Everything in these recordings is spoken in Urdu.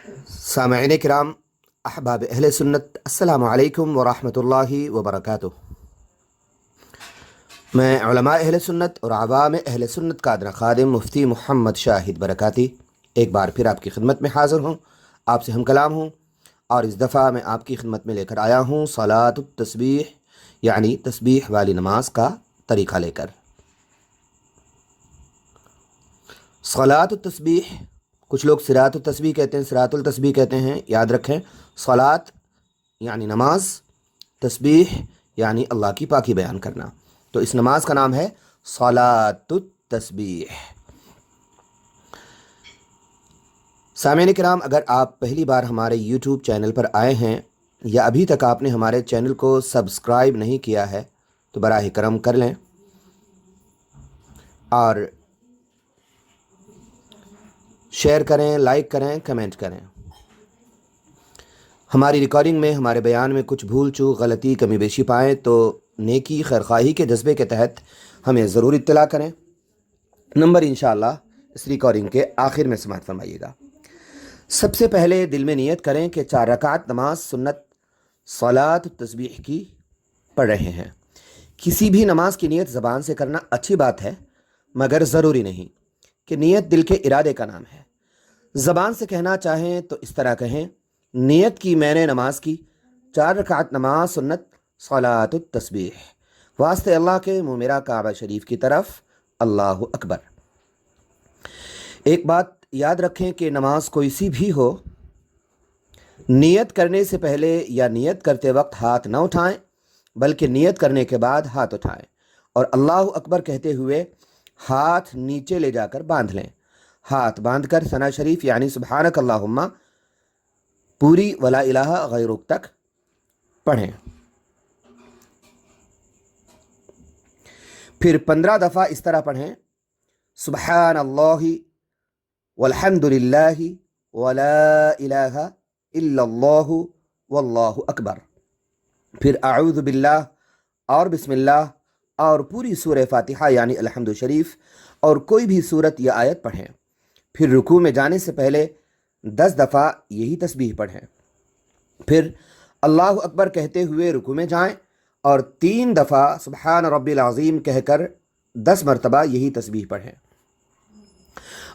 سامعین کرام، احباب اہل سنت، السلام علیکم ورحمۃ اللہ وبرکاتہ۔ میں علماء اہل سنت اور عوام اہل سنت کا ادنا خادم مفتی محمد شاہد برکاتی ایک بار پھر آپ کی خدمت میں حاضر ہوں، آپ سے ہم کلام ہوں، اور اس دفعہ میں آپ کی خدمت میں لے کر آیا ہوں صلاۃ التسبیح، یعنی تسبیح والی نماز کا طریقہ لے کر۔ صلاۃ التسبیح، کچھ لوگ صراط التسبیح کہتے ہیں، صراط التسبیح کہتے ہیں، یاد رکھیں صلاۃ یعنی نماز، تسبیح یعنی اللہ کی پاکی بیان کرنا، تو اس نماز کا نام ہے صلاۃ التسبیح۔ سامعین کرام، اگر آپ پہلی بار ہمارے یوٹیوب چینل پر آئے ہیں یا ابھی تک آپ نے ہمارے چینل کو سبسکرائب نہیں کیا ہے تو براہ کرم کر لیں، اور شیئر کریں، لائک کریں، کمنٹ کریں۔ ہماری ریکارڈنگ میں، ہمارے بیان میں کچھ بھول چوک، غلطی، کمی بیشی پائیں تو نیکی خیرخواہی کے جذبے کے تحت ہمیں ضرور اطلاع کریں۔ نمبر انشاءاللہ اس ریکارڈنگ کے آخر میں سماعت فرمائیے گا۔ سب سے پہلے دل میں نیت کریں کہ 4 رکعت نماز سنت صلاۃ التسبیح کی پڑھ رہے ہیں۔ کسی بھی نماز کی نیت زبان سے کرنا اچھی بات ہے، مگر ضروری نہیں کہ نیت دل کے ارادے کا نام ہے۔ زبان سے کہنا چاہیں تو اس طرح کہیں: نیت کی میں نے نماز کی 4 رکعت نماز سنت صلاۃ التسبیح، واسطے اللہ کے منہ میرا کعبہ شریف کی طرف، اللہ اکبر۔ ایک بات یاد رکھیں کہ نماز کوئی سی بھی ہو، نیت کرنے سے پہلے یا نیت کرتے وقت ہاتھ نہ اٹھائیں، بلکہ نیت کرنے کے بعد ہاتھ اٹھائیں اور اللہ اکبر کہتے ہوئے ہاتھ نیچے لے جا کر باندھ لیں۔ ہاتھ باندھ کر ثنا شریف یعنی سبحانک اللہم پوری ولا الہ غیرک تک پڑھیں۔ پھر 15 دفعہ اس طرح پڑھیں: سبحان اللہ والحمد للہ ولا الہ الا اللہ واللہ اکبر۔ پھر اعوذ باللہ اور بسم اللہ اور پوری سورہ فاتحہ یعنی الحمد شریف اور کوئی بھی سورت یا آیت پڑھیں۔ پھر رکوع میں جانے سے پہلے 10 دفعہ یہی تسبیح پڑھیں۔ پھر اللہ اکبر کہتے ہوئے رکوع میں جائیں اور 3 دفعہ سبحان ربی العظیم کہہ کر 10 مرتبہ یہی تسبیح پڑھیں،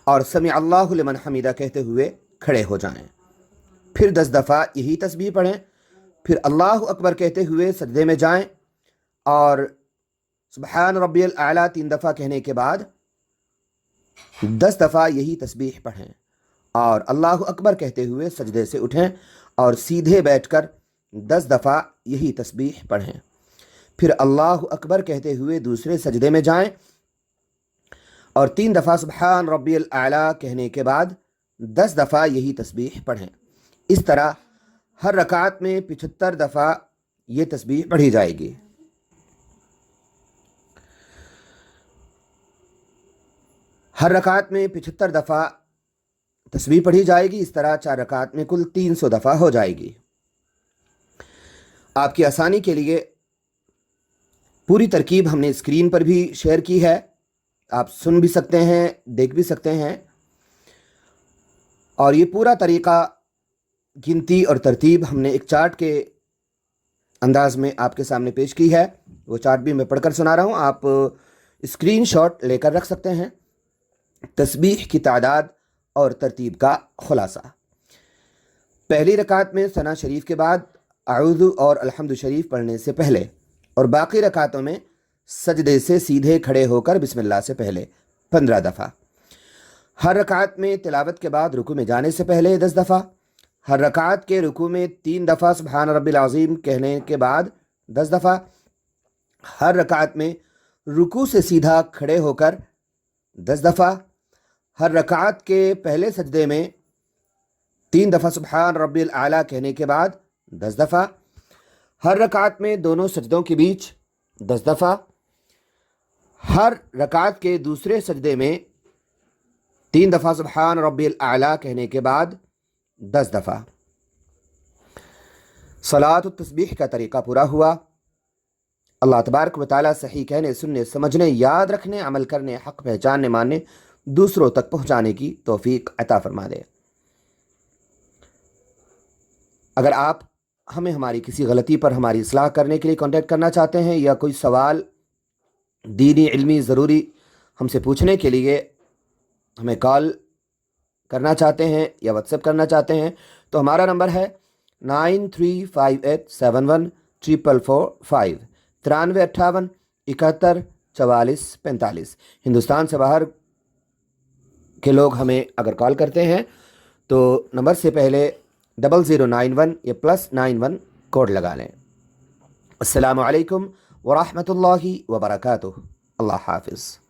اور سمع اللہ لمن حمیدہ کہتے ہوئے کھڑے ہو جائیں۔ پھر 10 دفعہ یہی تسبیح پڑھیں۔ پھر اللہ اکبر کہتے ہوئے سجدے میں جائیں اور سبحان ربی الاعلیٰ 3 دفعہ کہنے کے بعد 10 دفعہ یہی تسبیح پڑھیں، اور اللہ اکبر کہتے ہوئے سجدے سے اٹھیں اور سیدھے بیٹھ کر 10 دفعہ یہی تسبیح پڑھیں۔ پھر اللہ اکبر کہتے ہوئے دوسرے سجدے میں جائیں اور 3 دفعہ سبحان ربی الاعلیٰ کہنے کے بعد 10 دفعہ یہی تسبیح پڑھیں۔ اس طرح ہر رکعت میں 75 دفعہ یہ تسبیح پڑھی جائے گی۔ ہر رکعت میں 75 دفعہ تسبیح پڑھی جائے گی۔ اس طرح 4 رکعت میں کل 300 دفعہ ہو جائے گی۔ آپ کی آسانی کے لیے پوری ترکیب ہم نے اسکرین پر بھی شیئر کی ہے، آپ سن بھی سکتے ہیں، دیکھ بھی سکتے ہیں، اور یہ پورا طریقہ گنتی اور ترتیب ہم نے ایک چارٹ کے انداز میں آپ کے سامنے پیش کی ہے۔ وہ چارٹ بھی میں پڑھ کر سنا رہا ہوں، آپ اسکرین شاٹ لے کر رکھ سکتے ہیں۔ تسبیح کی تعداد اور ترتیب کا خلاصہ: پہلی رکعت میں ثنا شریف کے بعد اعوذ اور الحمد شریف پڑھنے سے پہلے، اور باقی رکعتوں میں سجدے سے سیدھے کھڑے ہو کر بسم اللہ سے پہلے 15 دفعہ۔ ہر رکعت میں تلاوت کے بعد رکوع میں جانے سے پہلے 10 دفعہ۔ ہر رکعت کے رکوع میں 3 دفعہ سبحان ربی العظیم کہنے کے بعد 10 دفعہ۔ ہر رکعت میں رکوع سے سیدھا کھڑے ہو کر 10 دفعہ۔ ہر رکعت کے پہلے سجدے میں 3 دفعہ سبحان ربی الاعلیٰ کہنے کے بعد 10 دفعہ۔ ہر رکعت میں دونوں سجدوں کے بیچ 10 دفعہ۔ ہر رکعت کے دوسرے سجدے میں 3 دفعہ سبحان ربی الاعلیٰ کہنے کے بعد 10 دفعہ۔ صلاۃ التسبیح کا طریقہ پورا ہوا۔ اللہ تبارک و تعالیٰ صحیح کہنے، سننے، سمجھنے، یاد رکھنے، عمل کرنے، حق پہچاننے، ماننے، دوسروں تک پہنچانے کی توفیق عطا فرما دے۔ اگر آپ ہمیں ہماری کسی غلطی پر ہماری اصلاح کرنے کے لیے کانٹیکٹ کرنا چاہتے ہیں یا کوئی سوال دینی علمی ضروری ہم سے پوچھنے کے لیے ہمیں کال کرنا چاہتے ہیں یا واٹس ایپ کرنا چاہتے ہیں تو ہمارا نمبر ہے 9358714445 9358714445۔ ہندوستان سے باہر کے لوگ ہمیں اگر کال کرتے ہیں تو نمبر سے پہلے 0091 یا +91 کوڈ لگا لیں۔ السلام علیکم ورحمۃ اللہ وبرکاتہ۔ اللہ حافظ۔